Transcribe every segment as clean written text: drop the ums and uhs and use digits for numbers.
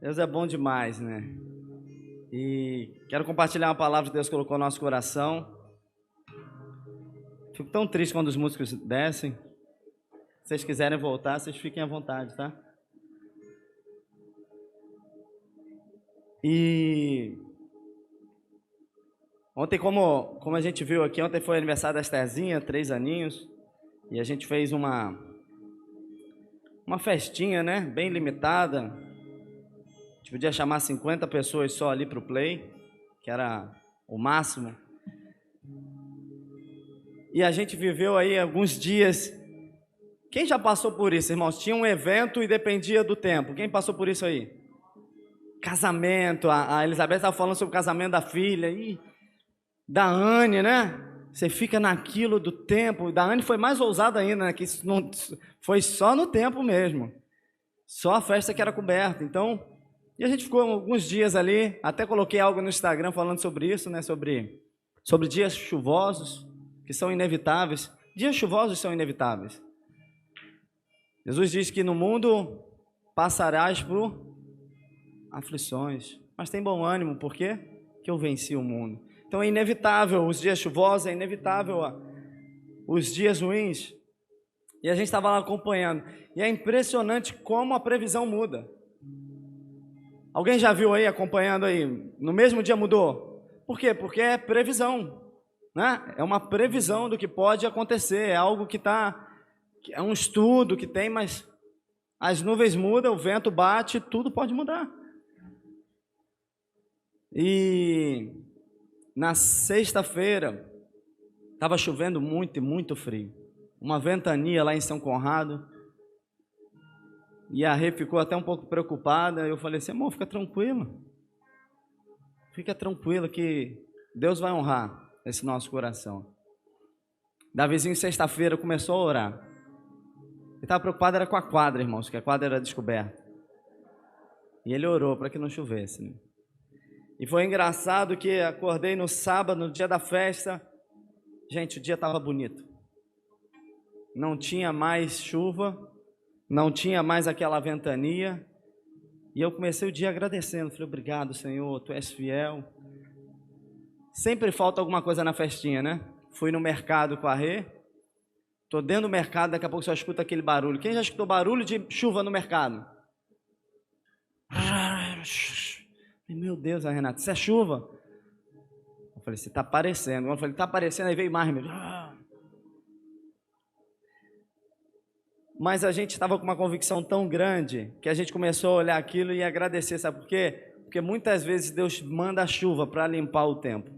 Deus é bom demais, né? E quero compartilhar uma palavra que Deus colocou no nosso coração. Fico tão triste quando os músicos descem. Se vocês quiserem voltar, vocês fiquem à vontade, tá? E ontem, como a gente viu aqui, ontem foi aniversário da Estherzinha, 3 aninhos. E a gente fez uma festinha, né? Bem limitada. A gente podia chamar 50 pessoas só ali para o play, que era o máximo. E a gente viveu aí alguns dias. Quem já passou por isso, irmãos? Tinha um evento e dependia do tempo. Quem passou por isso aí? Casamento. A Elizabeth estava falando sobre o casamento da filha e da Anne, né? Você fica naquilo do tempo. Da Anne foi mais ousada ainda, né? Que isso não foi só no tempo mesmo. Só a festa que era coberta. Então, e a gente ficou alguns dias ali. Até coloquei algo no Instagram falando sobre isso, né? Sobre dias chuvosos que são inevitáveis. Dias chuvosos são inevitáveis. Jesus diz que no mundo passarás por aflições, mas tem bom ânimo, por quê? Que eu venci o mundo. Então é inevitável os dias chuvosos, é inevitável os dias ruins. E a gente estava lá acompanhando. E é impressionante como a previsão muda. Alguém já viu aí, acompanhando aí, no mesmo dia mudou? Por quê? Porque é previsão, né? É uma previsão do que pode acontecer, é algo que é um estudo que tem, mas as nuvens mudam, o vento bate, tudo pode mudar. E na sexta-feira, estava chovendo muito e muito frio. Uma ventania lá em São Conrado. E a Rê ficou até um pouco preocupada. Eu falei assim, amor, fica tranquilo. Fica tranquilo que Deus vai honrar esse nosso coração. Davizinho, sexta-feira, começou a orar. Ele estava preocupado era com a quadra, irmãos, que a quadra era descoberta. E ele orou para que não chovesse, né? E foi engraçado que acordei no sábado, no dia da festa. Gente, o dia estava bonito. Não tinha mais chuva, não tinha mais aquela ventania. E eu comecei o dia agradecendo. Falei, obrigado, Senhor, Tu és fiel. Sempre falta alguma coisa na festinha, né? Fui no mercado com a Rê. Estou dentro do mercado, daqui a pouco só escuta aquele barulho. Quem já escutou barulho de chuva no mercado? Meu Deus, Renato, isso é chuva? Eu falei, você está aparecendo. Eu falei, está aparecendo, aí veio mais. Mas a gente estava com uma convicção tão grande que a gente começou a olhar aquilo e agradecer, sabe por quê? Porque muitas vezes Deus manda a chuva para limpar o tempo.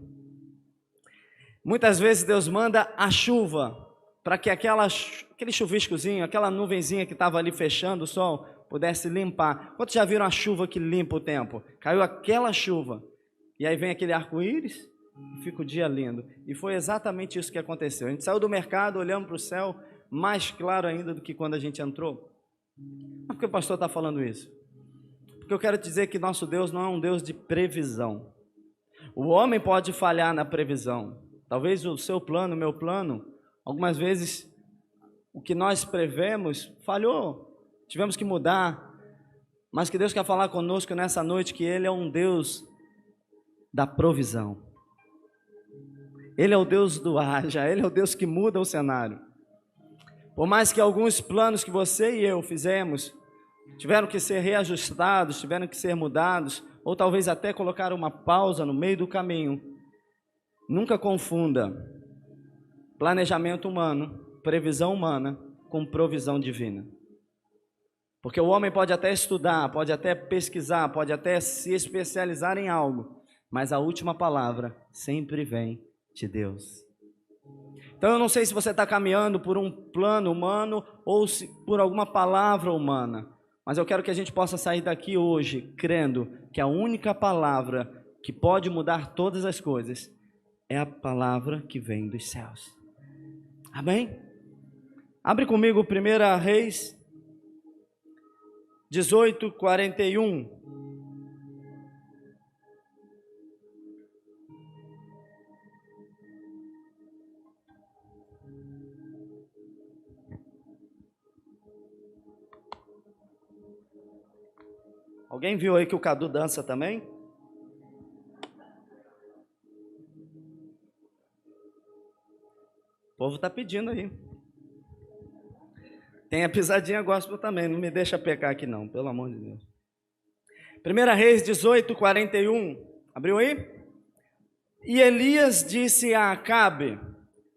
Muitas vezes Deus manda a chuva para que aquele chuviscozinho, aquela nuvenzinha que estava ali fechando o sol, pudesse limpar. Quantos já viram a chuva que limpa o tempo? Caiu aquela chuva, e aí vem aquele arco-íris, e fica o dia lindo. E foi exatamente isso que aconteceu. A gente saiu do mercado, olhamos para o céu, mais claro ainda do que quando a gente entrou. Mas por que o pastor está falando isso? Porque eu quero te dizer que nosso Deus não é um Deus de previsão. O homem pode falhar na previsão. Talvez o seu plano, o meu plano, algumas vezes o que nós prevemos falhou. Tivemos que mudar. Mas que Deus quer falar conosco nessa noite que Ele é um Deus da provisão. Ele é o Deus do haja, Ele é o Deus que muda o cenário. Por mais que alguns planos que você e eu fizemos tiveram que ser reajustados, tiveram que ser mudados, ou talvez até colocar uma pausa no meio do caminho, nunca confunda planejamento humano, previsão humana com provisão divina. Porque o homem pode até estudar, pode até pesquisar, pode até se especializar em algo, mas a última palavra sempre vem de Deus. Então eu não sei se você está caminhando por um plano humano ou por alguma palavra humana, mas eu quero que a gente possa sair daqui hoje crendo que a única palavra que pode mudar todas as coisas é a palavra que vem dos céus. Amém? Abre comigo 1 Reis 18:41. Alguém viu aí que o Cadu dança também? O povo está pedindo aí. Tem a pisadinha gospel também, não me deixa pecar aqui não, pelo amor de Deus. 1 Reis 18:41, abriu aí? E Elias disse a Acabe: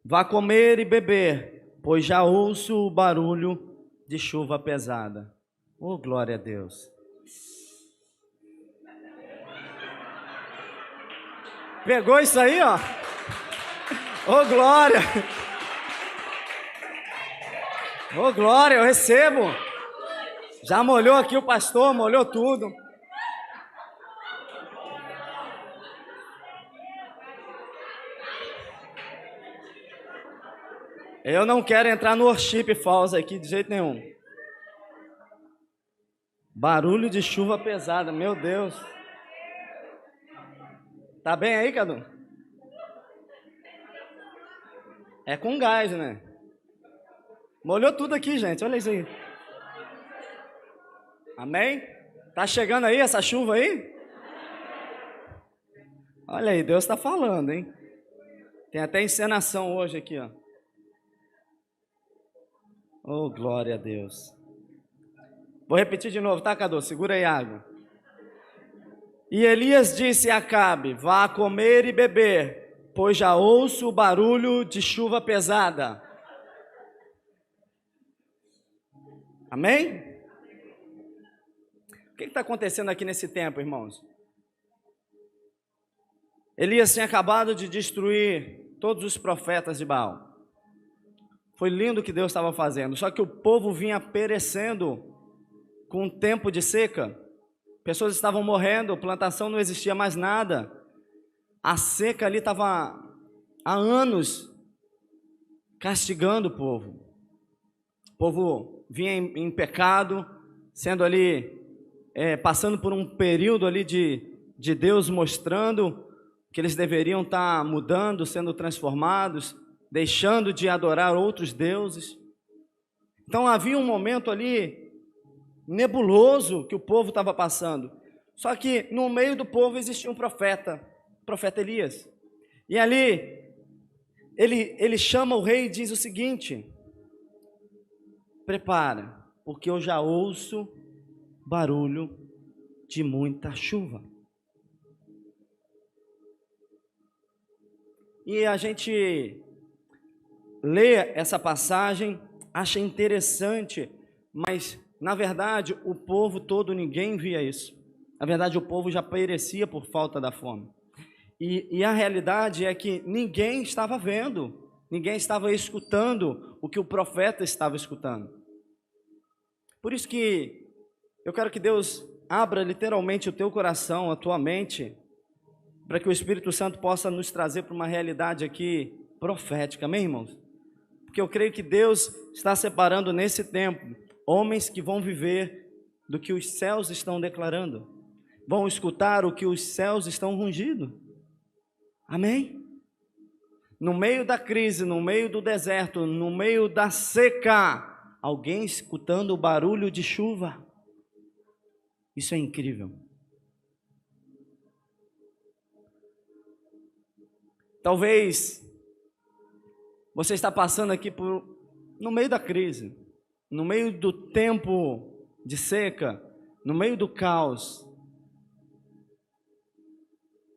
vá comer e beber, pois já ouço o barulho de chuva pesada. Oh, glória a Deus. Pegou isso aí, ó? Oh, glória! Oh, glória, eu recebo. Já molhou aqui o pastor, molhou tudo. Eu não quero entrar no worship falso aqui de jeito nenhum. Barulho de chuva pesada, meu Deus. Tá bem aí, Cadu? É com gás, né? Molhou tudo aqui, gente, olha isso aí. Amém? Tá chegando aí essa chuva aí? Olha aí, Deus está falando, hein? Tem até encenação hoje aqui, ó. Oh, glória a Deus. Vou repetir de novo, tá, Cadu? Segura aí a água. E Elias disse a Acabe: vá comer e beber, pois já ouço o barulho de chuva pesada. Amém? O que está acontecendo aqui nesse tempo, irmãos? Elias tinha acabado de destruir todos os profetas de Baal. Foi lindo o que Deus estava fazendo, só que o povo vinha perecendo com o tempo de seca. Pessoas estavam morrendo, plantação não existia mais nada. A seca ali estava há anos castigando o povo. O povo vinha em pecado, sendo ali, passando por um período ali de Deus mostrando que eles deveriam estar mudando, sendo transformados, deixando de adorar outros deuses. Então havia um momento ali nebuloso que o povo estava passando. Só que no meio do povo existia um profeta, o profeta Elias. E ali ele chama o rei e diz o seguinte: prepara, porque eu já ouço barulho de muita chuva. E a gente lê essa passagem, acha interessante, mas na verdade o povo todo, ninguém via isso. Na verdade o povo já perecia por falta da fome. E a realidade é que ninguém estava vendo, ninguém estava escutando o que o profeta estava escutando. Por isso que eu quero que Deus abra literalmente o teu coração, a tua mente, para que o Espírito Santo possa nos trazer para uma realidade aqui profética, amém, irmãos? Porque eu creio que Deus está separando nesse tempo homens que vão viver do que os céus estão declarando, vão escutar o que os céus estão rungindo, amém? No meio da crise, no meio do deserto, no meio da seca, alguém escutando o barulho de chuva. Isso é incrível. Talvez você está passando aqui no meio da crise, no meio do tempo de seca, no meio do caos,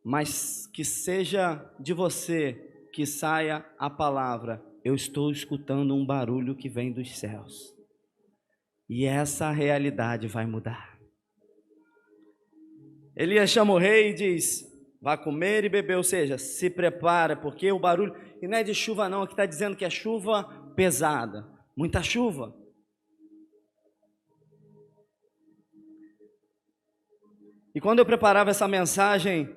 mas que seja de você que saia a palavra: eu estou escutando um barulho que vem dos céus, e essa realidade vai mudar. Elias chama o rei e diz: vá comer e beber, ou seja, se prepara, porque o barulho, e não é de chuva não, aqui está dizendo que é chuva pesada, muita chuva. E quando eu preparava essa mensagem,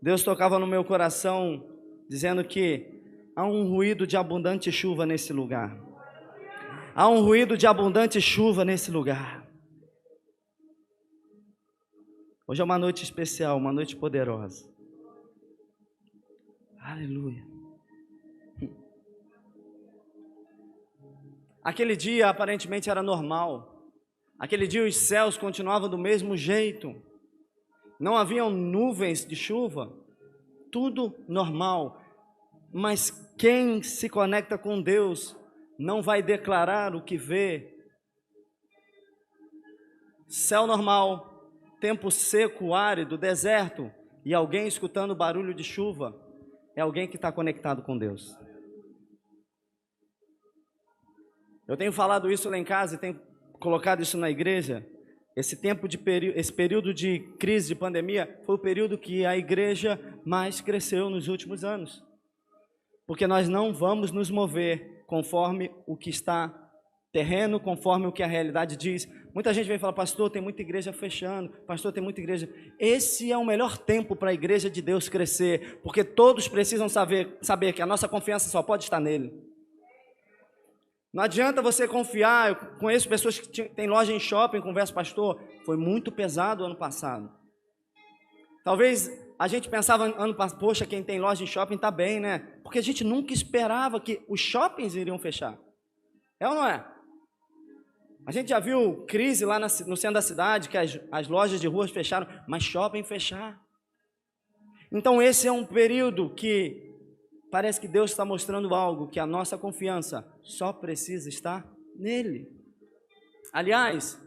Deus tocava no meu coração, dizendo que há um ruído de abundante chuva nesse lugar. Há um ruído de abundante chuva nesse lugar. Hoje é uma noite especial, uma noite poderosa. Aleluia. Aquele dia aparentemente era normal. Aquele dia os céus continuavam do mesmo jeito. Não haviam nuvens de chuva. Tudo normal. Mas quem se conecta com Deus não vai declarar o que vê. Céu normal, tempo seco, árido, deserto, e alguém escutando barulho de chuva, é alguém que está conectado com Deus. Eu tenho falado isso lá em casa e tenho colocado isso na igreja. Esse período de crise, de pandemia, foi o período que a igreja mais cresceu nos últimos anos. Porque nós não vamos nos mover conforme o que está terreno, conforme o que a realidade diz. Muita gente vem falar, pastor, tem muita igreja fechando, pastor, tem muita igreja. Esse é o melhor tempo para a igreja de Deus crescer, porque todos precisam saber que a nossa confiança só pode estar nele. Não adianta você confiar. Eu conheço pessoas que têm loja em shopping, converso, pastor, foi muito pesado ano passado. Talvez a gente pensava ano passado, poxa, quem tem loja em shopping está bem, né? Porque a gente nunca esperava que os shoppings iriam fechar. É ou não é? A gente já viu crise lá no centro da cidade, que as lojas de ruas fecharam, mas shopping fechar. Então esse é um período que parece que Deus está mostrando algo, que a nossa confiança só precisa estar nele. Aliás,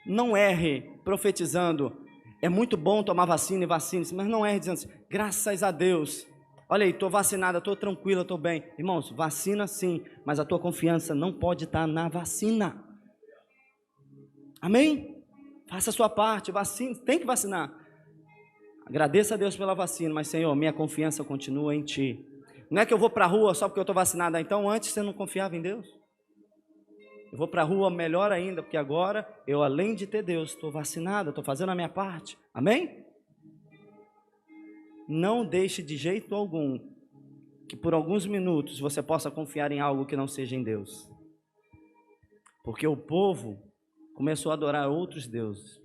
não erre profetizando, é muito bom tomar vacina e vacine-se, mas não erre dizendo assim, graças a Deus, olha aí, estou vacinada, estou tranquila, estou bem. Irmãos, vacina sim, mas a tua confiança não pode estar na vacina. Amém? Faça a sua parte, vacine, tem que vacinar. Agradeça a Deus pela vacina, mas Senhor, minha confiança continua em Ti. Não é que eu vou para a rua só porque eu estou vacinado. Então antes você não confiava em Deus? Eu vou para a rua melhor ainda, porque agora eu, além de ter Deus, estou vacinado, estou fazendo a minha parte. Amém? Não deixe de jeito algum que por alguns minutos você possa confiar em algo que não seja em Deus. Porque o povo começou a adorar outros deuses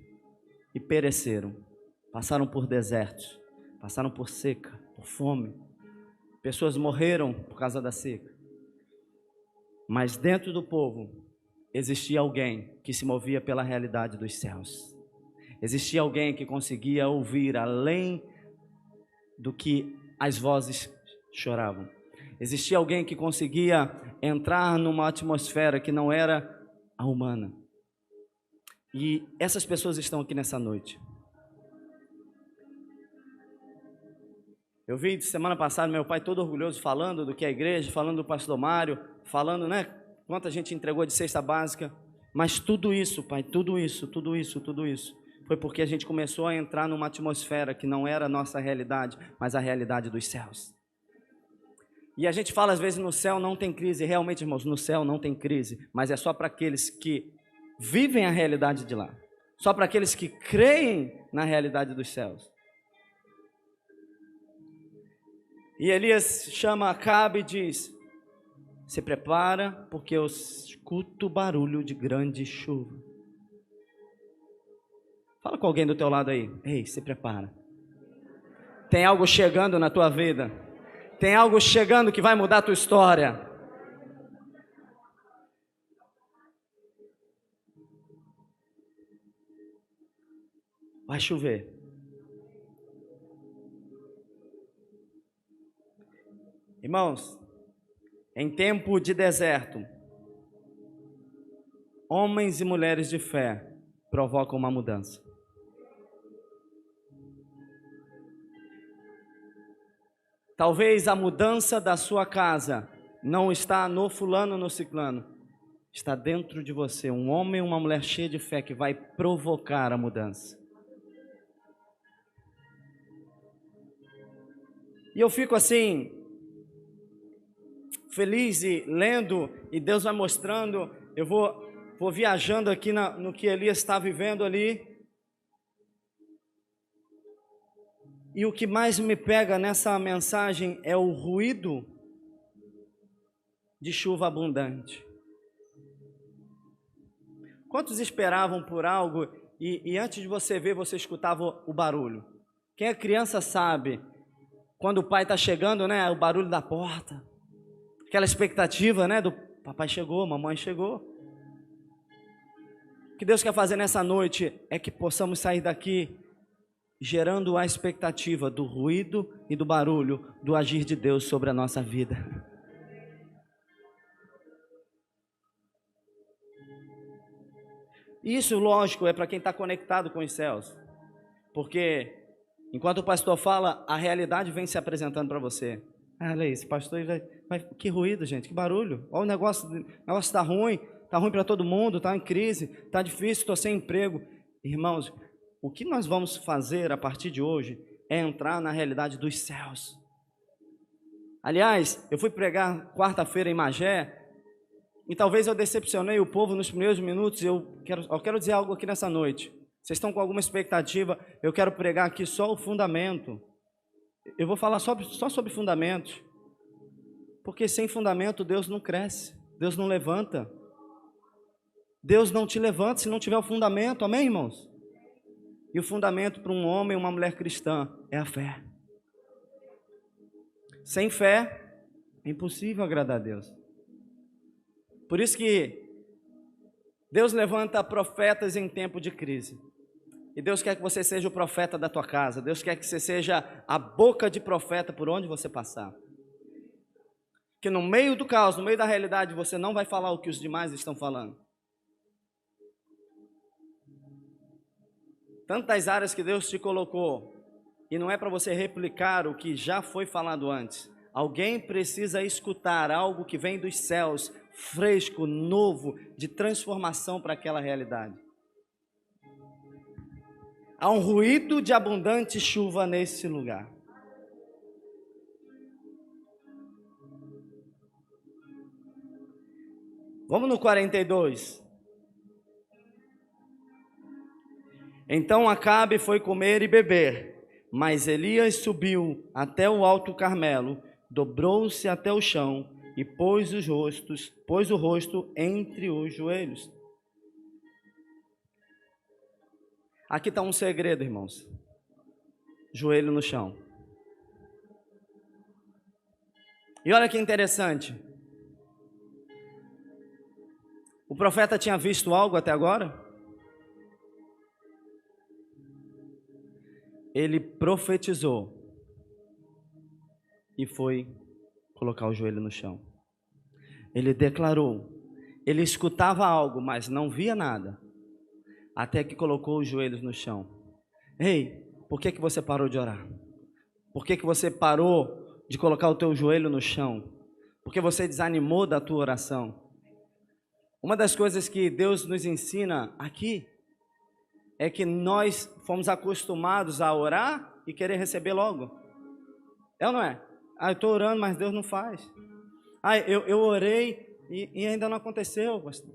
e pereceram. Passaram por desertos, passaram por seca, por fome. Pessoas morreram por causa da seca. Mas dentro do povo existia alguém que se movia pela realidade dos céus. Existia alguém que conseguia ouvir além do que as vozes choravam. Existia alguém que conseguia entrar numa atmosfera que não era a humana. E essas pessoas estão aqui nessa noite. Eu vi semana passada meu pai todo orgulhoso falando do que é a igreja, falando do pastor Mário, falando, né, quanta gente entregou de cesta básica. Mas tudo isso, pai, tudo isso, foi porque a gente começou a entrar numa atmosfera que não era a nossa realidade, mas a realidade dos céus. E a gente fala às vezes no céu não tem crise, realmente, irmãos, no céu não tem crise, mas é só para aqueles que vivem a realidade de lá, só para aqueles que creem na realidade dos céus. E Elias chama Acabe e diz, se prepara porque eu escuto barulho de grande chuva. Fala com alguém do teu lado aí, ei, se prepara. Tem algo chegando na tua vida, tem algo chegando que vai mudar a tua história. Vai chover. Irmãos, em tempo de deserto, homens e mulheres de fé provocam uma mudança. Talvez a mudança da sua casa não está no fulano, no ciclano, está dentro de você, um homem e uma mulher cheia de fé que vai provocar a mudança. E eu fico assim, feliz e lendo, e Deus vai mostrando, eu vou viajando aqui no que Elias está vivendo ali. E o que mais me pega nessa mensagem é o ruído de chuva abundante. Quantos esperavam por algo e antes de você ver, você escutava o barulho? Quem é criança sabe, quando o pai está chegando, né, o barulho da porta, aquela expectativa, né, do papai chegou, mamãe chegou. O que Deus quer fazer nessa noite é que possamos sair daqui gerando a expectativa do ruído e do barulho do agir de Deus sobre a nossa vida. Isso, lógico, é para quem está conectado com os céus. Porque, enquanto o pastor fala, a realidade vem se apresentando para você. Olha esse pastor vai... Que ruído, gente, que barulho. Olha o negócio está ruim para todo mundo, está em crise, está difícil, estou sem emprego. Irmãos, o que nós vamos fazer a partir de hoje é entrar na realidade dos céus. Aliás, eu fui pregar quarta-feira em Magé, e talvez eu decepcionei o povo nos primeiros minutos. Eu quero dizer algo aqui nessa noite. Vocês estão com alguma expectativa? Eu quero pregar aqui só o fundamento. Eu vou falar só sobre fundamentos. Porque sem fundamento Deus não cresce, Deus não levanta. Deus não te levanta se não tiver o fundamento, amém, irmãos? E o fundamento para um homem e uma mulher cristã é a fé. Sem fé é impossível agradar a Deus. Por isso que Deus levanta profetas em tempo de crise. E Deus quer que você seja o profeta da tua casa. Deus quer que você seja a boca de profeta por onde você passar. Que no meio do caos, no meio da realidade, você não vai falar o que os demais estão falando. Tantas áreas que Deus te colocou, e não é para você replicar o que já foi falado antes. Alguém precisa escutar algo que vem dos céus, fresco, novo, de transformação para aquela realidade. Há um ruído de abundante chuva nesse lugar. Vamos no 42. Então Acabe foi comer e beber, mas Elias subiu até o alto Carmelo, dobrou-se até o chão e pôs o rosto entre os joelhos. Aqui está um segredo, irmãos. Joelho no chão. E olha que interessante. O profeta tinha visto algo até agora? Ele profetizou e foi colocar o joelho no chão. Ele declarou. Ele escutava algo, mas não via nada. Até que colocou os joelhos no chão. Ei, por que você parou de orar? Por que você parou de colocar o teu joelho no chão? Porque você desanimou da tua oração. Uma das coisas que Deus nos ensina aqui é que nós fomos acostumados a orar e querer receber logo. É ou não é? Eu estou orando, mas Deus não faz. Eu orei e ainda não aconteceu, pastor.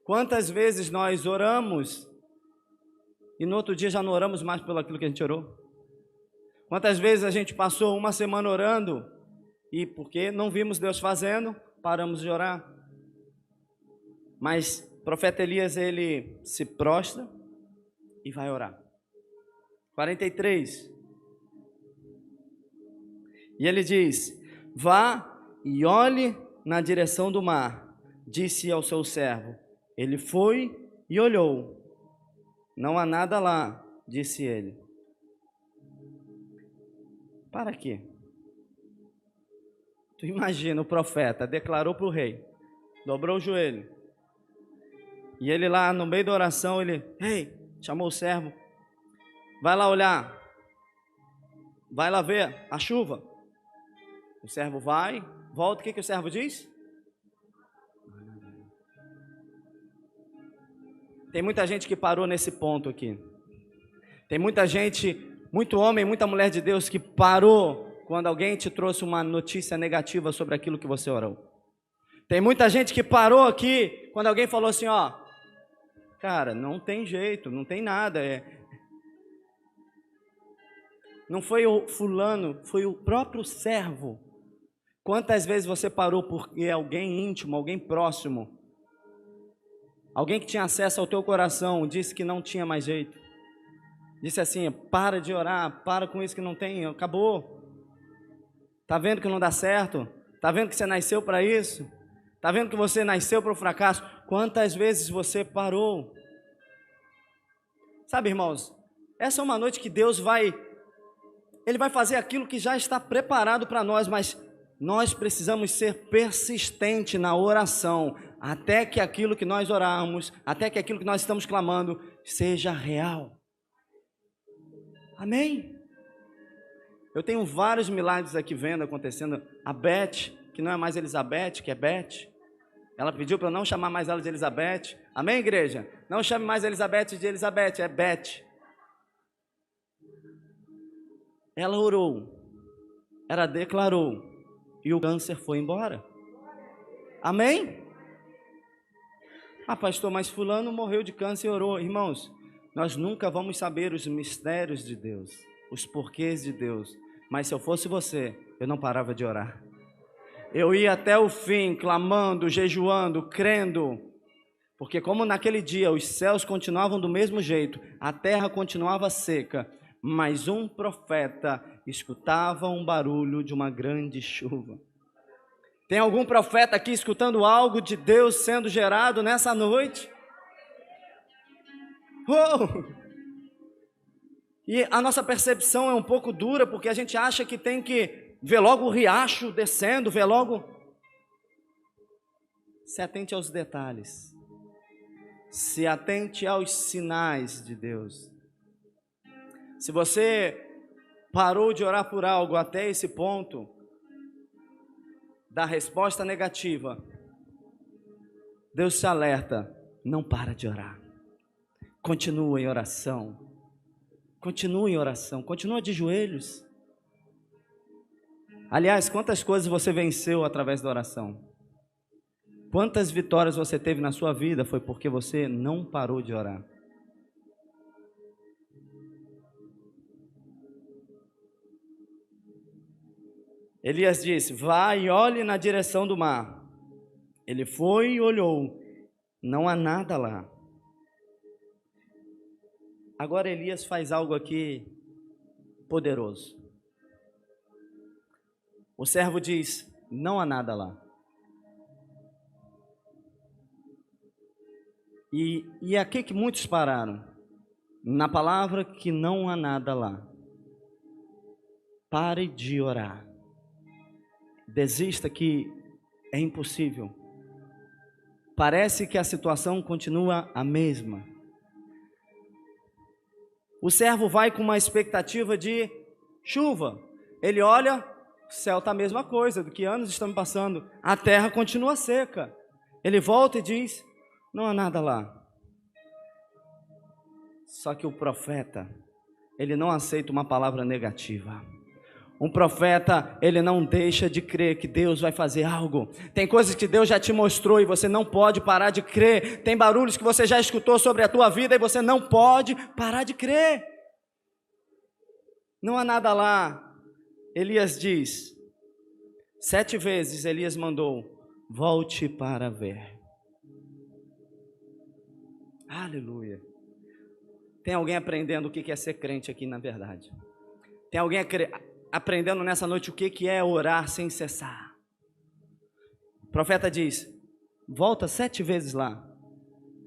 Quantas vezes nós oramos e no outro dia já não oramos mais pelo aquilo que a gente orou? Quantas vezes a gente passou uma semana orando e porque não vimos Deus fazendo, paramos de orar? Mas o profeta Elias, ele se prostra e vai orar. 43. E ele diz: vá e olhe na direção do mar, disse ao seu servo. Ele foi e olhou. Não há nada lá, disse ele. Para quê? Tu imagina, o profeta declarou para o rei, dobrou o joelho. E ele lá no meio da oração, ei, chamou o servo. Vai lá olhar. Vai lá ver a chuva. O servo vai, volta. O que o servo diz? Tem muita gente que parou nesse ponto aqui. Tem muita gente, muito homem, muita mulher de Deus que parou quando alguém te trouxe uma notícia negativa sobre aquilo que você orou. Tem muita gente que parou aqui quando alguém falou assim, cara, não tem jeito, não tem nada. Não foi o fulano, foi o próprio servo. Quantas vezes você parou porque alguém íntimo, alguém próximo, alguém que tinha acesso ao teu coração, disse que não tinha mais jeito. Disse assim, para de orar, para com isso que não tem, acabou. Tá vendo que não dá certo? Tá vendo que você nasceu para isso? Tá vendo que você nasceu para o fracasso? Quantas vezes você parou? Sabe, irmãos, essa é uma noite que Deus Ele vai fazer aquilo que já está preparado para nós, mas nós precisamos ser persistentes na oração, até que aquilo que nós oramos, até que aquilo que nós estamos clamando, seja real. Amém? Eu tenho vários milagres aqui vendo acontecendo. A Beth, que não é mais Elizabeth, que é Beth, ela pediu para eu não chamar mais ela de Elizabeth. Amém, igreja? Não chame mais Elizabeth de Elizabeth, é Beth. Ela orou, ela declarou, e o câncer foi embora. Amém? Ah, pastor, mas fulano morreu de câncer e orou. Irmãos, nós nunca vamos saber os mistérios de Deus, os porquês de Deus. Mas se eu fosse você, eu não parava de orar. Eu ia até o fim, clamando, jejuando, crendo. Porque como naquele dia os céus continuavam do mesmo jeito, a terra continuava seca, mas um profeta escutava um barulho de uma grande chuva. Tem algum profeta aqui escutando algo de Deus sendo gerado nessa noite? Oh! E a nossa percepção é um pouco dura, porque a gente acha que tem que ver logo o riacho descendo, ver logo. Se atente aos detalhes. Se atente aos sinais de Deus. Se você parou de orar por algo até esse ponto da resposta negativa, Deus te alerta, não para de orar. Continua em oração. Continua em oração, continua de joelhos. Aliás, quantas coisas você venceu através da oração? Quantas vitórias você teve na sua vida foi porque você não parou de orar? Elias disse, vai e olhe na direção do mar. Ele foi e olhou, não há nada lá. Agora Elias faz algo aqui poderoso. O servo diz, não há nada lá. E aqui que muitos pararam, na palavra que não há nada lá. Pare de orar. Desista que é impossível. Parece que a situação continua a mesma. O servo vai com uma expectativa de chuva. Ele olha, o céu está a mesma coisa do que anos estamos passando. A terra continua seca. Ele volta e diz, não há nada lá. Só que o profeta, ele não aceita uma palavra negativa. Um profeta, ele não deixa de crer que Deus vai fazer algo. Tem coisas que Deus já te mostrou e você não pode parar de crer. Tem barulhos que você já escutou sobre a tua vida e você não pode parar de crer. Não há nada lá. Elias diz, 7 vezes Elias mandou, volte para ver. Aleluia. Tem alguém aprendendo o que é ser crente aqui na verdade? Tem alguém aprendendo nessa noite o que é orar sem cessar? O profeta diz, volta 7 vezes lá.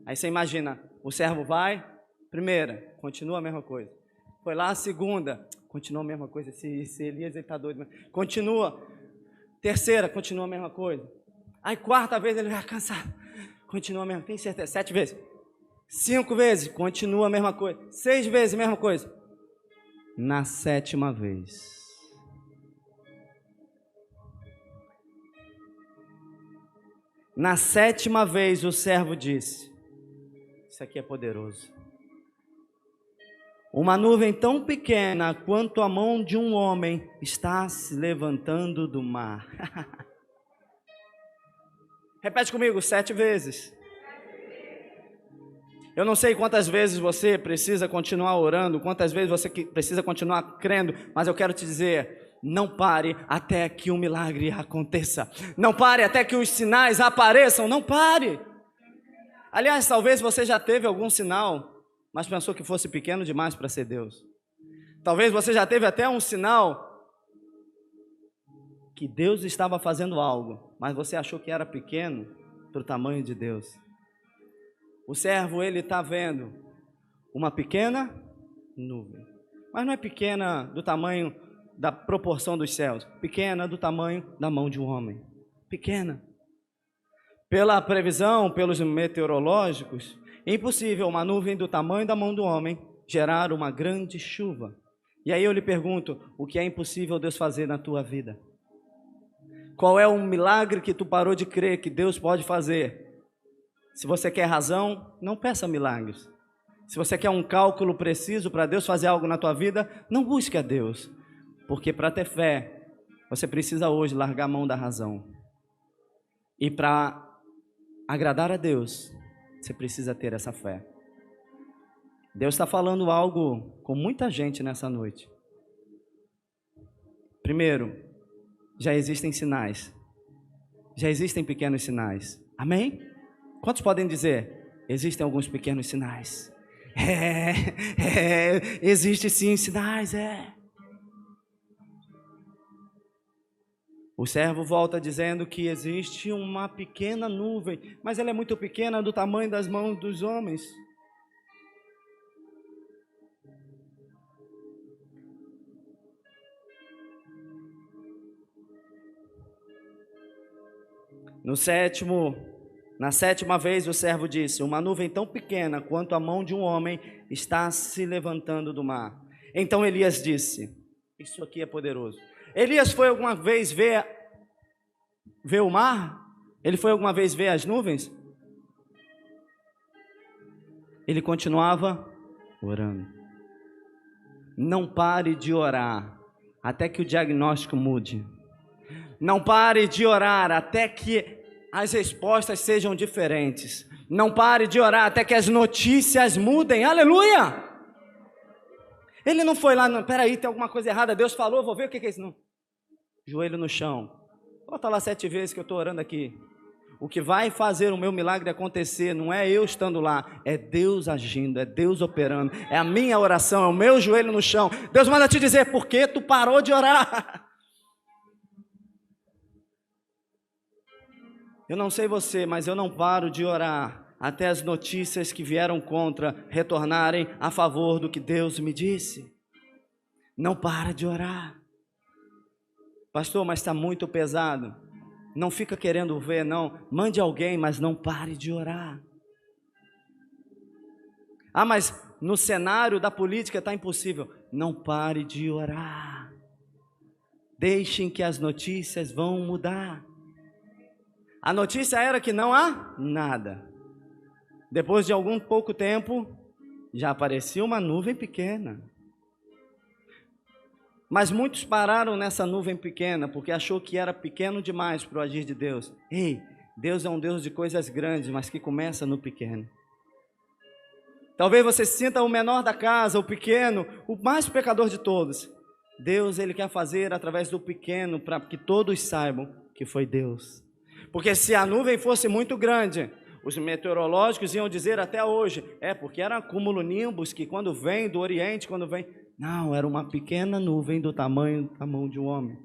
Aí você imagina, o servo vai, primeira, continua a mesma coisa. Foi lá a segunda, continua a mesma coisa. Esse Elias está doido. Continua. Terceira, continua a mesma coisa. Aí quarta vez ele vai cansar. Continua a mesma, tem certeza? 7 vezes. 5 vezes, continua a mesma coisa. 6 vezes, a mesma coisa. Na 7ª vez, na 7ª vez o servo disse, isso aqui é poderoso. Uma nuvem tão pequena quanto a mão de um homem está se levantando do mar. Repete comigo, 7 vezes. Eu não sei quantas vezes você precisa continuar orando, quantas vezes você precisa continuar crendo, mas eu quero te dizer, não pare até que o milagre aconteça. Não pare até que os sinais apareçam, não pare. Aliás, talvez você já teve algum sinal, mas pensou que fosse pequeno demais para ser Deus. Talvez você já teve até um sinal que Deus estava fazendo algo, mas você achou que era pequeno para o tamanho de Deus. O servo, ele está vendo uma pequena nuvem. Mas não é pequena do tamanho da proporção dos céus. Pequena do tamanho da mão de um homem. Pequena. Pela previsão, pelos meteorológicos, é impossível uma nuvem do tamanho da mão do homem gerar uma grande chuva. E aí eu lhe pergunto, o que é impossível Deus fazer na tua vida? Qual é o milagre que tu parou de crer que Deus pode fazer? Se você quer razão, não peça milagres. Se você quer um cálculo preciso para Deus fazer algo na tua vida, não busque a Deus. Porque para ter fé, você precisa hoje largar a mão da razão. E para agradar a Deus, você precisa ter essa fé. Deus está falando algo com muita gente nessa noite. Primeiro, já existem sinais. Já existem pequenos sinais. Amém? Quantos podem dizer? Existem alguns pequenos sinais. Existe sim sinais, O servo volta dizendo que existe uma pequena nuvem, mas ela é muito pequena, do tamanho das mãos dos homens. Na sétima vez o servo disse: uma nuvem tão pequena quanto a mão de um homem está se levantando do mar. Então Elias disse: isso aqui é poderoso. Elias foi alguma vez ver o mar? Ele foi alguma vez ver as nuvens? Ele continuava orando. Não pare de orar até que o diagnóstico mude. Não pare de orar até que as respostas sejam diferentes. Não pare de orar até que as notícias mudem. Aleluia! Ele não foi lá, peraí, tem alguma coisa errada. Deus falou, vou ver o que é isso. Não. Joelho no chão. Volta lá 7 vezes que eu estou orando aqui. O que vai fazer o meu milagre acontecer não é eu estando lá, é Deus agindo, é Deus operando, é a minha oração, é o meu joelho no chão. Deus manda te dizer, por que tu parou de orar? Eu não sei você, mas eu não paro de orar até as notícias que vieram contra retornarem a favor do que Deus me disse. Não para de orar. Pastor, mas está muito pesado. Não fica querendo ver, não. Mande alguém, mas não pare de orar. Ah, mas no cenário da política está impossível. Não pare de orar. Deixem que as notícias vão mudar. A notícia era que não há nada. Depois de algum pouco tempo, já apareceu uma nuvem pequena. Mas muitos pararam nessa nuvem pequena, porque achou que era pequeno demais para o agir de Deus. Ei, Deus é um Deus de coisas grandes, mas que começa no pequeno. Talvez você se sinta o menor da casa, o pequeno, o mais pecador de todos. Deus, Ele quer fazer através do pequeno, para que todos saibam que foi Deus. Porque se a nuvem fosse muito grande, os meteorológicos iam dizer até hoje, porque era cumulonimbus que quando vem do Oriente, não, era uma pequena nuvem do tamanho da mão de um homem.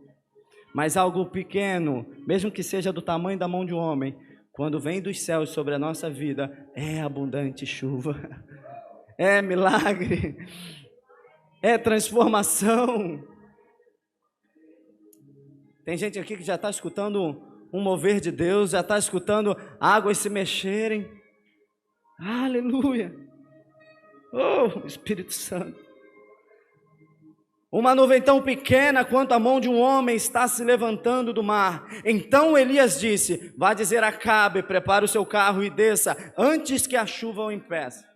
Mas algo pequeno, mesmo que seja do tamanho da mão de um homem, quando vem dos céus sobre a nossa vida, é abundante chuva, é milagre, é transformação. Tem gente aqui que já está escutando um mover de Deus, já está escutando águas se mexerem. Aleluia! Oh, Espírito Santo! Uma nuvem tão pequena quanto a mão de um homem está se levantando do mar. Então Elias disse: vá dizer a Acabe, prepare o seu carro e desça, antes que a chuva o impeça.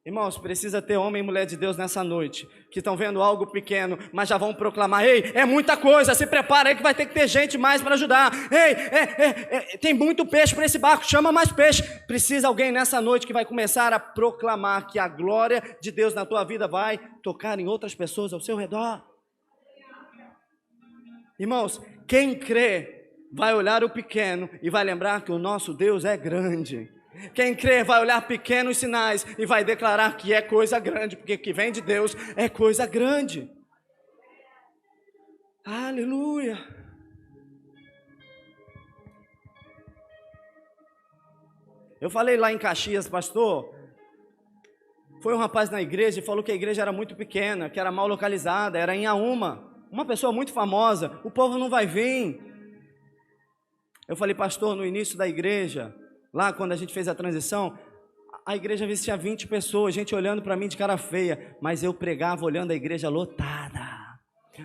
Irmãos, precisa ter homem e mulher de Deus nessa noite, que estão vendo algo pequeno, mas já vão proclamar: ei, é muita coisa, se prepara aí que vai ter que ter gente mais para ajudar. Ei, tem muito peixe para esse barco, chama mais peixe. Precisa alguém nessa noite que vai começar a proclamar que a glória de Deus na tua vida vai tocar em outras pessoas ao seu redor. Irmãos, quem crê vai olhar o pequeno e vai lembrar que o nosso Deus é grande. Quem crê vai olhar pequenos sinais e vai declarar que é coisa grande, porque o que vem de Deus é coisa grande. Aleluia. Eu falei lá em Caxias, pastor, foi um rapaz na igreja e falou que a igreja era muito pequena, que era mal localizada, era em Auma, uma pessoa muito famosa, o povo não vai vir. Eu falei, pastor, no início da igreja, lá quando a gente fez a transição, a igreja às vezes tinha 20 pessoas, gente olhando para mim de cara feia, mas eu pregava olhando a igreja lotada.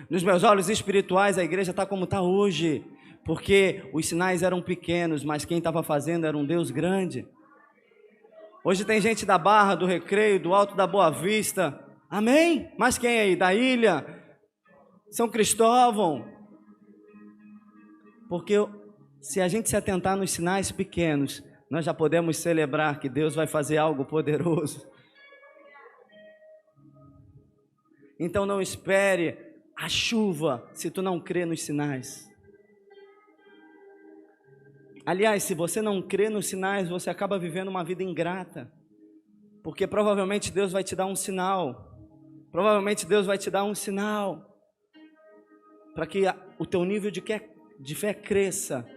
Nos meus olhos espirituais a igreja está como está hoje, porque os sinais eram pequenos, mas quem estava fazendo era um Deus grande. Hoje tem gente da Barra, do Recreio, do Alto da Boa Vista, amém? Mas quem aí? Da Ilha, São Cristóvão. Porque se a gente se atentar nos sinais pequenos, nós já podemos celebrar que Deus vai fazer algo poderoso. Então não espere a chuva se tu não crê nos sinais. Aliás, se você não crê nos sinais, você acaba vivendo uma vida ingrata, porque provavelmente Deus vai te dar um sinal, para que o teu nível de fé cresça,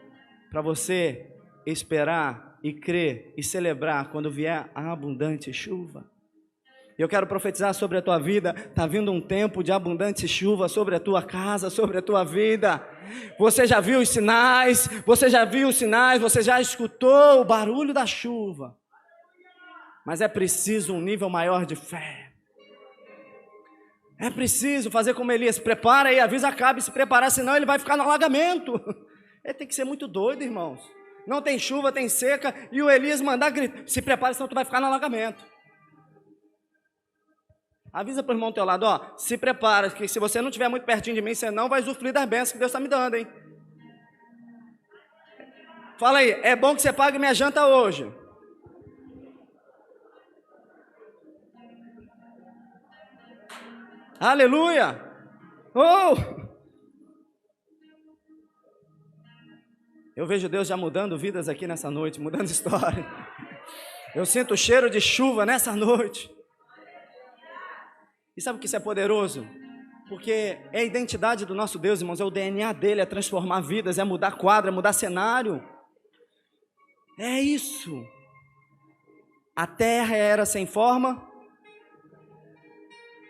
para você esperar e crer e celebrar quando vier a abundante chuva. Eu quero profetizar sobre a tua vida, está vindo um tempo de abundante chuva sobre a tua casa, sobre a tua vida. Você já viu os sinais, você já escutou o barulho da chuva. Mas é preciso um nível maior de fé. É preciso fazer como Elias, prepara aí, avisa Acabe se preparar, senão ele vai ficar no alagamento. Ele tem que ser muito doido, irmãos. Não tem chuva, tem seca, e o Elias mandar gritar, se prepara, senão tu vai ficar no alagamento. Avisa para o irmão do teu lado, ó, se prepara, que se você não estiver muito pertinho de mim, você não vai usufruir das bênçãos que Deus está me dando, hein? Fala aí, é bom que você pague minha janta hoje. Aleluia! Oh! Eu vejo Deus já mudando vidas aqui nessa noite, mudando história. Eu sinto o cheiro de chuva nessa noite. E sabe o que isso é poderoso? Porque é a identidade do nosso Deus, irmãos, é o DNA dele, é transformar vidas, é mudar quadro, é mudar cenário. É isso. A terra era sem forma,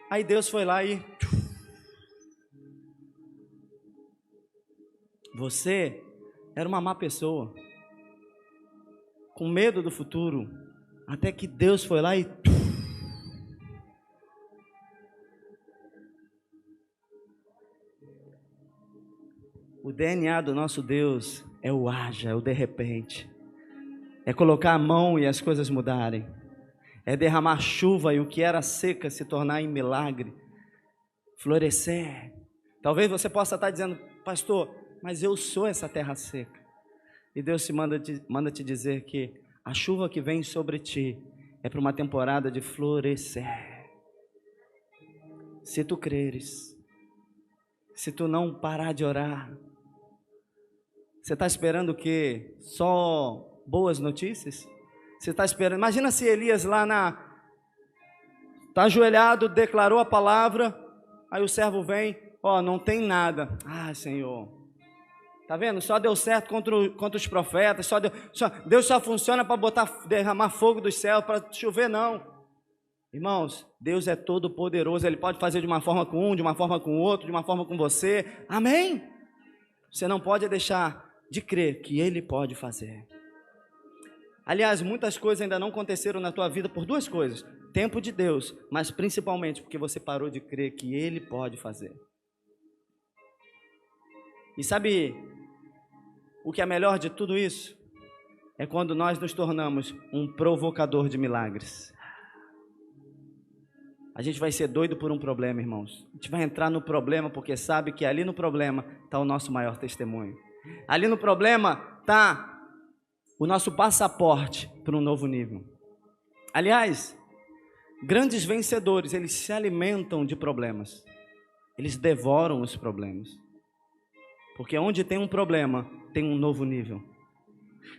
aí Deus foi lá e... Você era uma má pessoa, com medo do futuro, até que Deus foi lá e... O DNA do nosso Deus é o haja, é o de repente. É colocar a mão e as coisas mudarem. É derramar chuva e o que era seca se tornar em milagre. Florescer. Talvez você possa estar dizendo, pastor, mas eu sou essa terra seca. E Deus manda te dizer que a chuva que vem sobre ti é para uma temporada de florescer. Se tu creres, se tu não parar de orar, você está esperando o quê? Só boas notícias? Você está esperando? Imagina se Elias lá está ajoelhado, declarou a palavra, aí o servo vem, ó, não tem nada. Ah, Senhor, tá vendo? Só deu certo contra os profetas, Deus só funciona para derramar fogo dos céus, para chover não. Irmãos, Deus é todo poderoso, Ele pode fazer de uma forma com um, de uma forma com o outro, de uma forma com você, amém? Você não pode deixar de crer que Ele pode fazer. Aliás, muitas coisas ainda não aconteceram na tua vida por duas coisas: tempo de Deus, mas principalmente porque você parou de crer que Ele pode fazer. E sabe o que é melhor de tudo isso? É quando nós nos tornamos um provocador de milagres. A gente vai ser doido por um problema, irmãos. A gente vai entrar no problema porque sabe que ali no problema está o nosso maior testemunho. Ali no problema está o nosso passaporte para um novo nível. Aliás, grandes vencedores, eles se alimentam de problemas. Eles devoram os problemas. Porque onde tem um problema, tem um novo nível.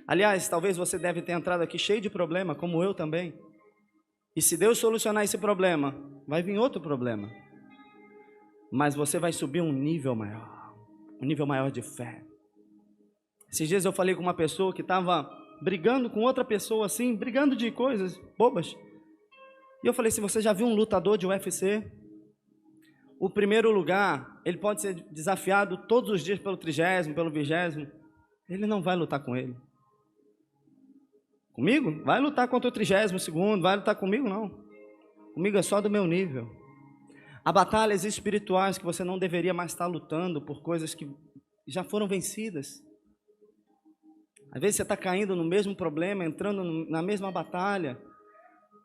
Aliás, talvez você deve ter entrado aqui cheio de problema, como eu também. E se Deus solucionar esse problema, vai vir outro problema. Mas você vai subir um nível maior de fé. Esses dias eu falei com uma pessoa que estava brigando com outra pessoa assim, brigando de coisas bobas. E eu falei assim, você já viu um lutador de UFC? O primeiro lugar, ele pode ser desafiado todos os dias pelo 30º, pelo 20º. Ele não vai lutar com ele. Comigo? Vai lutar contra o 32º, vai lutar comigo não. Comigo é só do meu nível. Há batalhas espirituais que você não deveria mais estar lutando por coisas que já foram vencidas. Às vezes você está caindo no mesmo problema, entrando na mesma batalha,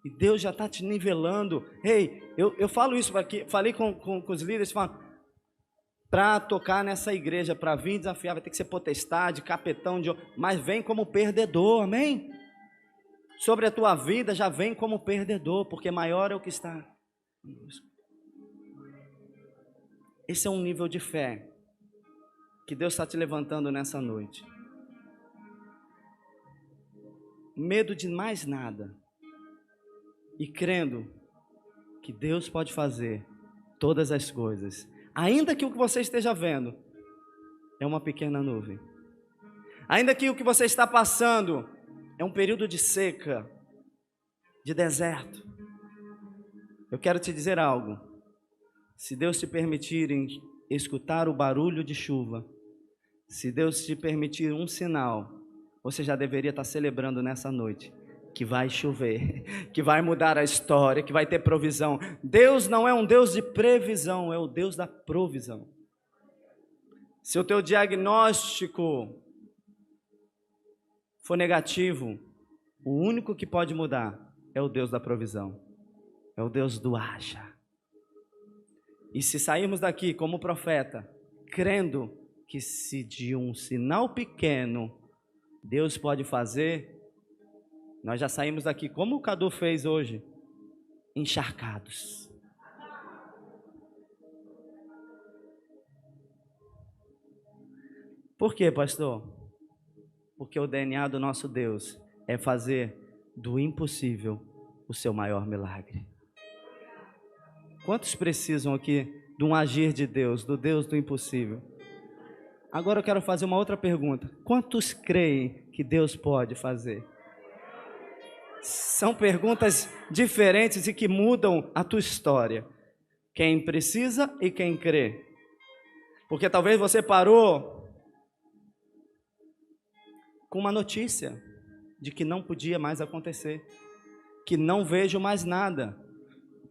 e Deus já está te nivelando. Ei, eu falo isso aqui, falei com os líderes, para tocar nessa igreja, para vir desafiar, vai ter que ser potestade, capetão, mas vem como perdedor, amém? Sobre a tua vida já vem como perdedor, porque maior é o que está conosco. Esse é um nível de fé que Deus está te levantando nessa noite. Medo de mais nada. E crendo que Deus pode fazer todas as coisas. Ainda que o que você esteja vendo é uma pequena nuvem. Ainda que o que você está passando é um período de seca, de deserto. Eu quero te dizer algo. Se Deus te permitir escutar o barulho de chuva, se Deus te permitir um sinal, você já deveria estar celebrando nessa noite que vai chover, que vai mudar a história, que vai ter provisão. Deus não é um Deus de previsão, é o Deus da provisão. Se o teu diagnóstico for negativo, o único que pode mudar é o Deus da provisão, é o Deus do haja. E se sairmos daqui como profeta, crendo que se de um sinal pequeno Deus pode fazer, nós já saímos daqui, como o Cadu fez hoje, encharcados. Por quê, pastor? Porque o DNA do nosso Deus é fazer do impossível o seu maior milagre. Quantos precisam aqui de um agir de Deus, do Deus do impossível? Agora eu quero fazer uma outra pergunta. Quantos creem que Deus pode fazer? São perguntas diferentes e que mudam a tua história. Quem precisa e quem crê. Porque talvez você parou com uma notícia de que não podia mais acontecer, que não vejo mais nada.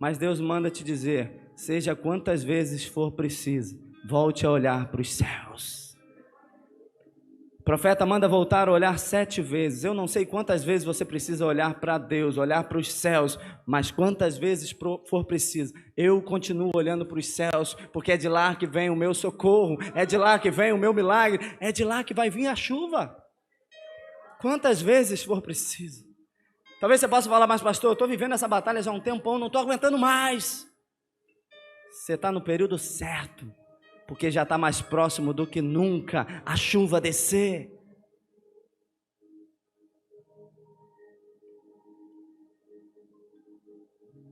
Mas Deus manda te dizer, seja quantas vezes for preciso, volte a olhar para os céus. O profeta manda voltar a olhar 7 vezes. Eu não sei quantas vezes você precisa olhar para Deus, olhar para os céus, mas quantas vezes for preciso, eu continuo olhando para os céus, porque é de lá que vem o meu socorro, é de lá que vem o meu milagre, é de lá que vai vir a chuva. Quantas vezes for preciso. Talvez você possa falar, mas pastor, eu estou vivendo essa batalha já há um tempão, não estou aguentando mais. Você está no período certo, porque já está mais próximo do que nunca a chuva descer.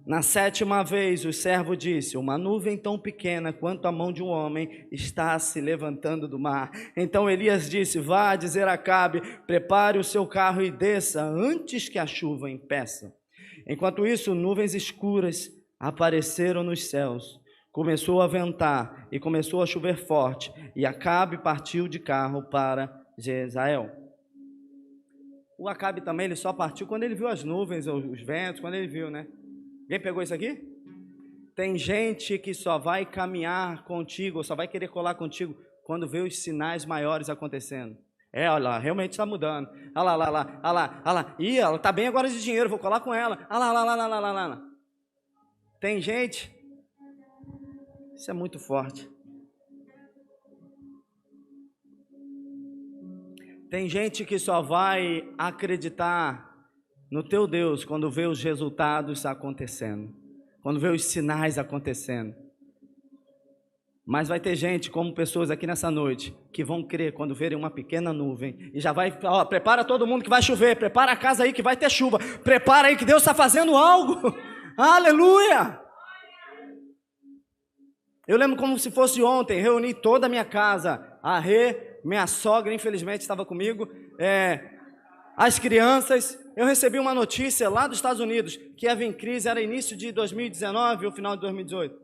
Na 7ª vez o servo disse, uma nuvem tão pequena quanto a mão de um homem está se levantando do mar. Então Elias disse, vá dizer a Acabe, prepare o seu carro e desça antes que a chuva impeça. Enquanto isso, nuvens escuras apareceram nos céus. Começou a ventar e começou a chover forte, e Acabe partiu de carro para Jezreel. O Acabe também, ele só partiu quando ele viu as nuvens, os ventos, quando ele viu, né? Alguém pegou isso aqui? Tem gente que só vai caminhar contigo, ou só vai querer colar contigo, quando vê os sinais maiores acontecendo. Olha lá, realmente está mudando. Olha lá. Ih, ela está bem agora de dinheiro, vou colar com ela. Olha lá. Tem gente... Isso é muito forte. Tem gente que só vai acreditar no teu Deus quando vê os resultados acontecendo, quando vê os sinais acontecendo. Mas vai ter gente, como pessoas aqui nessa noite, que vão crer quando verem uma pequena nuvem e já vai, prepara todo mundo que vai chover, prepara a casa aí que vai ter chuva, prepara aí que Deus está fazendo algo. Aleluia! Eu lembro como se fosse ontem, reuni toda a minha casa, a Rê, minha sogra, infelizmente, estava comigo, as crianças. Eu recebi uma notícia lá dos Estados Unidos que ia vir crise, era início de 2019 ou final de 2018.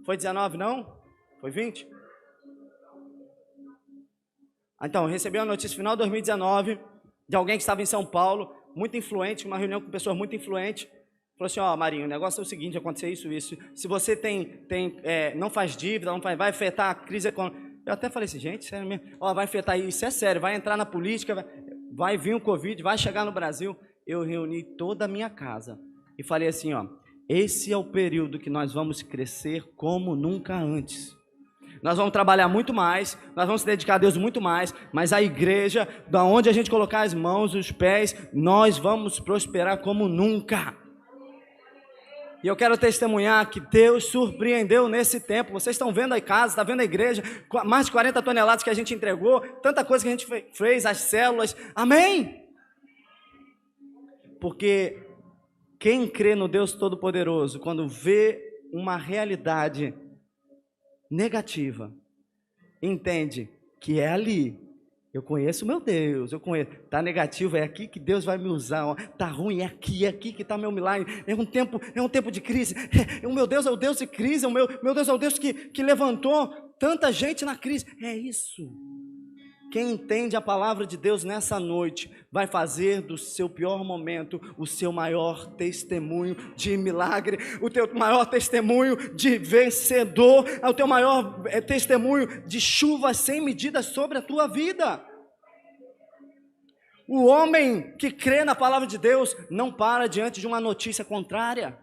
Foi 19, não? Foi 20? Então, eu recebi uma notícia final de 2019 de alguém que estava em São Paulo, muito influente, uma reunião com pessoas muito influentes. Falou assim, ó, Marinho, o negócio é o seguinte, aconteceu isso. Se você não faz dívida, vai afetar a crise econômica. Eu até falei assim, gente, sério mesmo? Ó, vai afetar isso, é sério, vai entrar na política, vai vir o Covid, vai chegar no Brasil. Eu reuni toda a minha casa e falei assim, ó, esse é o período que nós vamos crescer como nunca antes. Nós vamos trabalhar muito mais, nós vamos se dedicar a Deus muito mais, mas a igreja, da onde a gente colocar as mãos, os pés, nós vamos prosperar como nunca. E eu quero testemunhar que Deus surpreendeu nesse tempo. Vocês estão vendo aí casa, está vendo a igreja, mais de 40 toneladas que a gente entregou, tanta coisa que a gente fez, as células, amém? Porque quem crê no Deus Todo-Poderoso, quando vê uma realidade negativa, entende que é ali. Eu conheço meu Deus, eu conheço. Está negativo, é aqui que Deus vai me usar. Está ruim, é aqui que está meu milagre. É um tempo de crise. O meu Deus é o Deus de crise. O meu Deus é o Deus que levantou tanta gente na crise. É isso. Quem entende a palavra de Deus nessa noite vai fazer do seu pior momento o seu maior testemunho de milagre, o teu maior testemunho de vencedor, o teu maior testemunho de chuva sem medida sobre a tua vida. O homem que crê na palavra de Deus não para diante de uma notícia contrária.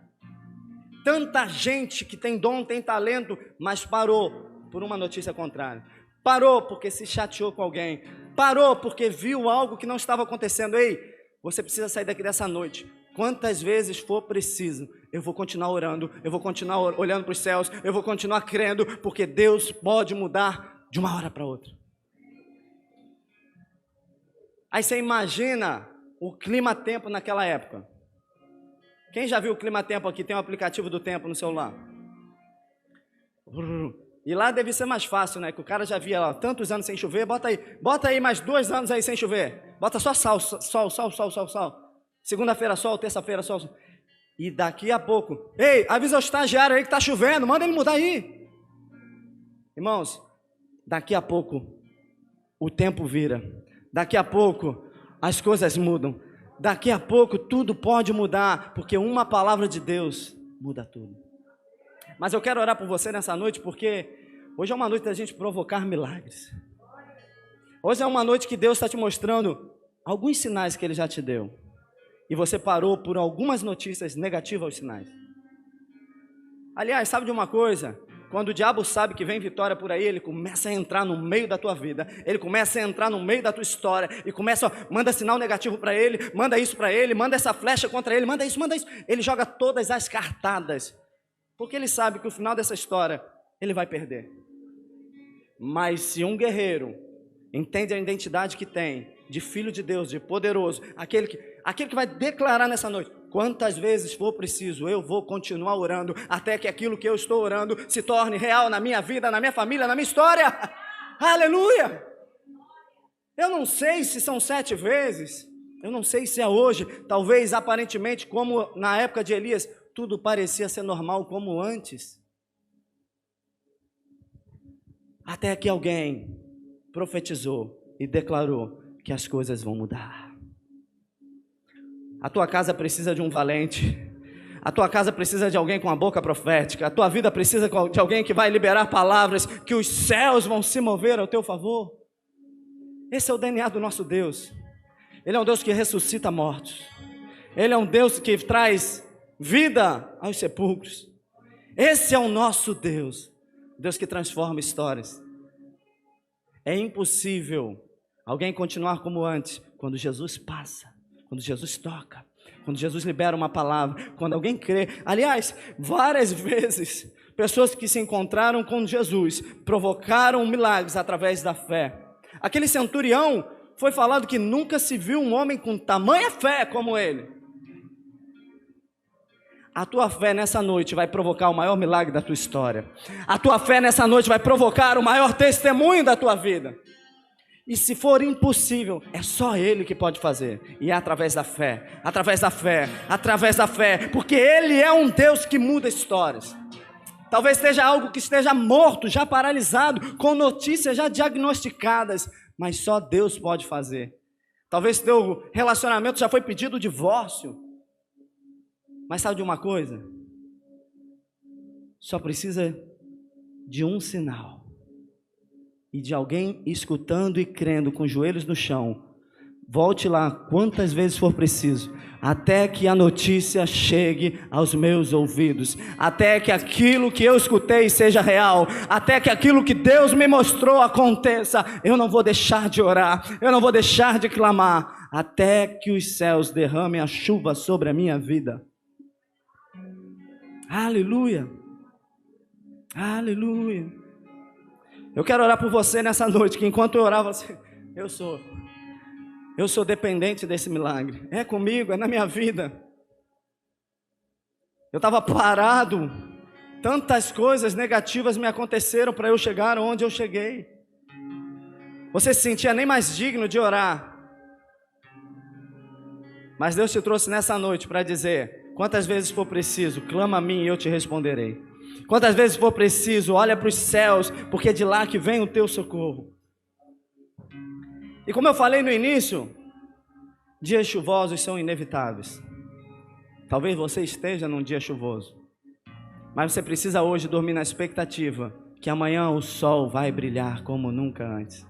Tanta gente que tem dom, tem talento, mas parou por uma notícia contrária. Parou porque se chateou com alguém. Parou porque viu algo que não estava acontecendo. Ei, você precisa sair daqui dessa noite. Quantas vezes for preciso, eu vou continuar orando, eu vou continuar olhando para os céus, eu vou continuar crendo, porque Deus pode mudar de uma hora para outra. Aí você imagina o clima-tempo naquela época. Quem já viu o clima-tempo aqui? Tem um aplicativo do tempo no celular. E lá deve ser mais fácil, né? Que o cara já via lá tantos anos sem chover. Bota aí mais 2 anos aí sem chover. Bota só sol. Segunda-feira sol, terça-feira sol. E daqui a pouco, ei, avisa o estagiário aí que está chovendo, manda ele mudar aí. Irmãos, daqui a pouco o tempo vira. Daqui a pouco as coisas mudam. Daqui a pouco tudo pode mudar, porque uma palavra de Deus muda tudo. Mas eu quero orar por você nessa noite, porque hoje é uma noite da gente provocar milagres. Hoje é uma noite que Deus está te mostrando alguns sinais que Ele já te deu. E você parou por algumas notícias negativas aos sinais. Aliás, sabe de uma coisa? Quando o diabo sabe que vem vitória por aí, ele começa a entrar no meio da tua vida. Ele começa a entrar no meio da tua história. E começa, manda sinal negativo para ele, manda isso para ele, manda essa flecha contra ele, manda isso. Ele joga todas as cartadas. Porque ele sabe que o final dessa história, ele vai perder. Mas se um guerreiro entende a identidade que tem, de filho de Deus, de poderoso, aquele que vai declarar nessa noite, quantas vezes for preciso, eu vou continuar orando, até que aquilo que eu estou orando se torne real na minha vida, na minha família, na minha história. Aleluia! Eu não sei se são 7 vezes, eu não sei se é hoje, talvez aparentemente como na época de Elias, tudo parecia ser normal como antes. Até que alguém profetizou e declarou que as coisas vão mudar. A tua casa precisa de um valente. A tua casa precisa de alguém com a boca profética. A tua vida precisa de alguém que vai liberar palavras, que os céus vão se mover ao teu favor. Esse é o DNA do nosso Deus. Ele é um Deus que ressuscita mortos. Ele é um Deus que traz vida aos sepulcros. Esse é o nosso Deus. Deus que transforma histórias. É impossível alguém continuar como antes, quando Jesus passa, quando Jesus toca, quando Jesus libera uma palavra, quando alguém crê. Aliás, várias vezes, pessoas que se encontraram com Jesus, provocaram milagres através da fé. Aquele centurião, foi falado que nunca se viu um homem com tamanha fé como ele. A tua fé nessa noite vai provocar o maior milagre da tua história. A tua fé nessa noite vai provocar o maior testemunho da tua vida. E se for impossível, é só Ele que pode fazer. E é através da fé, através da fé, através da fé. Porque Ele é um Deus que muda histórias. Talvez esteja algo que esteja morto, já paralisado, com notícias já diagnosticadas. Mas só Deus pode fazer. Talvez teu relacionamento já foi pedido divórcio. Mas sabe de uma coisa? Só precisa de um sinal. E de alguém escutando e crendo com os joelhos no chão. Volte lá quantas vezes for preciso, até que a notícia chegue aos meus ouvidos, até que aquilo que eu escutei seja real, até que aquilo que Deus me mostrou aconteça. Eu não vou deixar de orar, eu não vou deixar de clamar, até que os céus derramem a chuva sobre a minha vida. Aleluia, aleluia. Eu quero orar por você nessa noite, que enquanto eu orava, eu sou dependente desse milagre. É comigo, é na minha vida. Eu estava parado, tantas coisas negativas me aconteceram para eu chegar onde eu cheguei. Você se sentia nem mais digno de orar. Mas Deus te trouxe nessa noite para dizer: quantas vezes for preciso, clama a mim e eu te responderei. Quantas vezes for preciso, olha para os céus, porque é de lá que vem o teu socorro. E como eu falei no início, dias chuvosos são inevitáveis. Talvez você esteja num dia chuvoso, mas você precisa hoje dormir na expectativa que amanhã o sol vai brilhar como nunca antes.